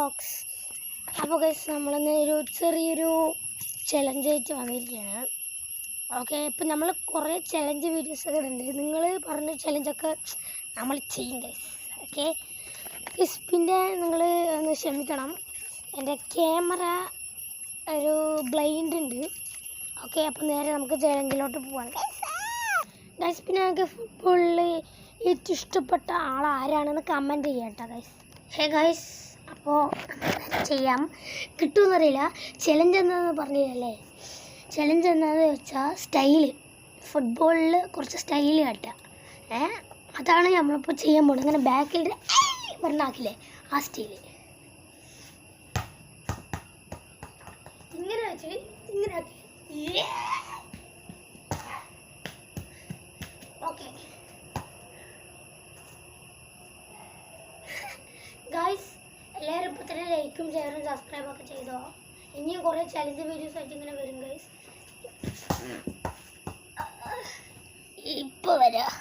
Vlogs. അപ്പോൾ guys നമ്മളിന്ന് ഒരു ചെറിയൊരു ചലഞ്ചായിട്ട് വന്നിരിക്കുകയാണ്. ഓക്കെ, ഇപ്പം നമ്മൾ കുറേ ചലഞ്ച് വീഡിയോസൊക്കെ ഉണ്ട്. നിങ്ങൾ പറഞ്ഞ ചലഞ്ചൊക്കെ നമ്മൾ ചെയ്യും ഗൈസ്. ഓക്കെ ഗൈസ്, പിന്നെ നിങ്ങൾ ഒന്ന് ക്ഷമിക്കണം, എൻ്റെ ക്യാമറ ഒരു ബ്ലൈൻഡ് ഉണ്ട്. ഓക്കെ, അപ്പോൾ നേരെ നമുക്ക് ചലഞ്ചിലോട്ട് പോകാം ഗൈസ്. പിന്നെ നമുക്ക് ഫുട്ബോളിൽ ഏറ്റവും ഇഷ്ടപ്പെട്ട ആൾ ആരാണെന്ന് കമൻറ്റ് ചെയ്യാം കേട്ടോ ഗൈസ്. ഹേ ഗൈസ്, അപ്പോൾ ചെയ്യാം, കിട്ടുമെന്നറിയില്ല. ചലഞ്ച് എന്താണെന്ന് പറഞ്ഞില്ലല്ലേ? ചലഞ്ച് എന്താണെന്ന് വെച്ചാൽ സ്റ്റൈല്, ഫുട്ബോളിൽ കുറച്ച് സ്റ്റൈല് കാട്ടുക. അതാണ് നമ്മളിപ്പോൾ ചെയ്യാൻ പോകുന്നത്. ഇങ്ങനെ ബാക്കിൽ പറഞ്ഞാക്കില്ലേ, ആ സ്റ്റൈല് ഇങ്ങനെ വെച്ച് ഇങ്ങനെ ആക്കി. ഓക്കെ ഗൈസ്, എല്ലാവരും ഇപ്പോൾ തന്നെ ലൈക്കും ഷെയറും സബ്സ്ക്രൈബൊക്കെ ചെയ്തോ. ഇനിയും കുറേ ചലഞ്ച് വീഡിയോസ് ആയിട്ട് ഇങ്ങനെ വരും ഗൈസ്. ഇപ്പോൾ വരാം.